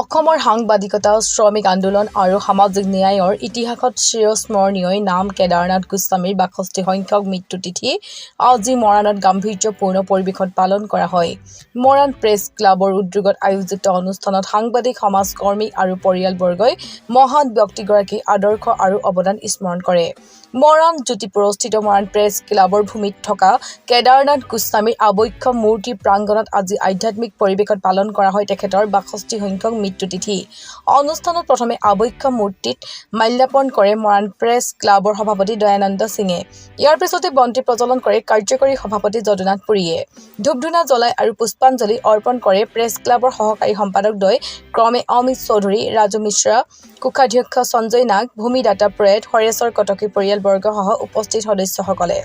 অসমৰ সাংবাদিকতা শ্ৰমিক আন্দোলন আৰু সামাজিক ন্যায়ৰ ইতিহাসত চিৰস্মৰণীয় নাম কেদাৰনাথ গোস্বামীৰ ৬২ সংখ্যক মৃত্যু তিথি আজি মৰাণত গাম্ভীৰ্যপূৰ্ণ পৰিৱেশত পালন কৰা হয়। মৰাণ প্ৰেছ ক্লাবৰ উদ্যোগত আয়োজিত অনুষ্ঠানত সাংবাদিক সমাজকৰ্মী আৰু পৰিয়ালবৰ্গই মহান ব্যক্তিগৰাকীৰ আদৰ্শ আৰু অৱদান স্মৰণ কৰে। মৰাণ জ্যোতিপুৰস্থিত মৰাণ প্ৰেছ ক্লাবৰ ভূমিত থকা কেদাৰনাথ গোস্বামীৰ আবক্ষ মূৰ্তি প্ৰাংগণত আজি আধ্যাত্মিক পৰিৱেশত পালন কৰা হয় তেখেতৰ ৬২ সংখ্যক মৃত্যু তিথি। অনুষ্ঠানত প্ৰথমে আবক্ষ মূৰ্তিত মাল্যাৰ্পণ কৰে মৰাণ প্ৰেছ ক্লাবৰ সভাপতি দয়ানন্দ সিঙে। ইয়াৰ পিছতে বন্তি প্ৰজ্বলন কৰে কাৰ্যকৰী সভাপতি যদুনাথ পুৰীয়ে। ধূপ-ধূনা জ্বলাই আৰু পুষ্পাঞ্জলি অৰ্পণ কৰে প্ৰেছ ক্লাবৰ সহকাৰী সম্পাদকদ্বয় ক্ৰমে অমিত চৌধুৰী, ৰাজু মিশ্ৰা, কোষাধ্যক্ষ সঞ্জয় নাগ, ভূমিদাতা প্ৰয়াত হৰেশ্বৰ কটকী পৰিয়ালবৰ্গসহ উপস্থিত সদস্যসকলে।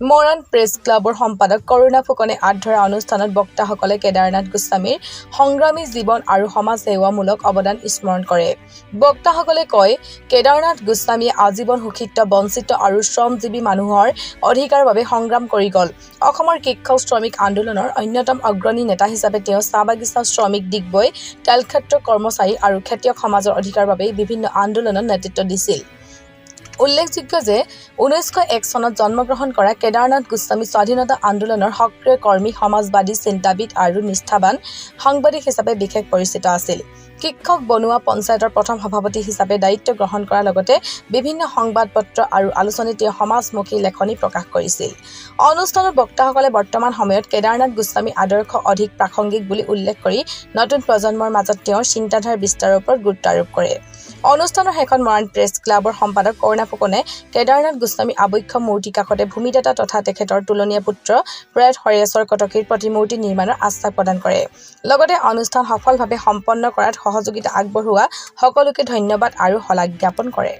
মৰাণ প্ৰেছ ক্লাবৰ সম্পাদক কৰুণা ফুকনে আঁত ধৰা অনুষ্ঠানত বক্তাসকলে কেদাৰনাথ গোস্বামীৰ সংগ্ৰামী জীৱন আৰু সমাজ সেৱামূলক অৱদান স্মৰণ কৰে। বক্তাসকলে কয়, কেদাৰনাথ গোস্বামীয়ে আজীৱন শোষিত, বঞ্চিত আৰু শ্ৰমজীৱী মানুহৰ অধিকাৰৰ বাবে সংগ্ৰাম কৰি গ'ল। অসমৰ কৃষক শ্ৰমিক আন্দোলনৰ অন্যতম অগ্ৰণী নেতা হিচাপে তেওঁ চাহ বাগিচা শ্ৰমিক, ডিগবৈ তেলক্ষেত্ৰ কৰ্মচাৰী আৰু খেতিয়ক সমাজৰ অধিকাৰৰ বাবে বিভিন্ন আন্দোলনত নেতৃত্ব দিছিল। উল্লেখযোগ্য যে ১৯০১ চনত জন্মগ্ৰহণ কৰা কেদাৰনাথ গোস্বামী স্বাধীনতা আন্দোলনৰ সক্ৰিয় কৰ্মী, সমাজবাদী চিন্তাবিদ আৰু নিষ্ঠাবান সাংবাদিক হিচাপে বিশেষ পৰিচিত আছিল। কৃষক বনুৱা পঞ্চায়তৰ প্ৰথম সভাপতি হিচাপে দায়িত্ব গ্ৰহণ কৰাৰ লগতে বিভিন্ন সংবাদপত্ৰ আৰু আলোচনীত তেওঁ সমাজমুখী লেখনি প্ৰকাশ কৰিছিল। অনুষ্ঠানত বক্তাসকলে বৰ্তমান সময়ত কেদাৰনাথ গোস্বামী আদৰ্শ অধিক প্ৰাসংগিক বুলি উল্লেখ কৰি নতুন প্ৰজন্মৰ মাজত তেওঁৰ চিন্তাধাৰা বিস্তাৰৰ ওপৰত গুৰুত্ব আৰোপ কৰে। অনুষ্ঠানৰ শেষত মৰাণ প্ৰেছ ক্লাবৰ সম্পাদক কৰুণা ফুকনে কেদাৰনাথ গোস্বামী আবক্ষ মূৰ্তি কাষতে ভূমিদাতা তথা তেখেতৰ তুলনীয়া পুত্ৰ প্ৰয়াত হৰেশ্বৰ কটকীৰ প্ৰতিমূৰ্তি নিৰ্মাণৰ আশ্বাস প্ৰদান কৰে। লগতে অনুষ্ঠান সফলভাৱে সম্পন্ন কৰাত সহযোগিতা আগবঢ়োৱা সকলোকে ধন্যবাদ আৰু শলাগ জ্ঞাপন কৰে।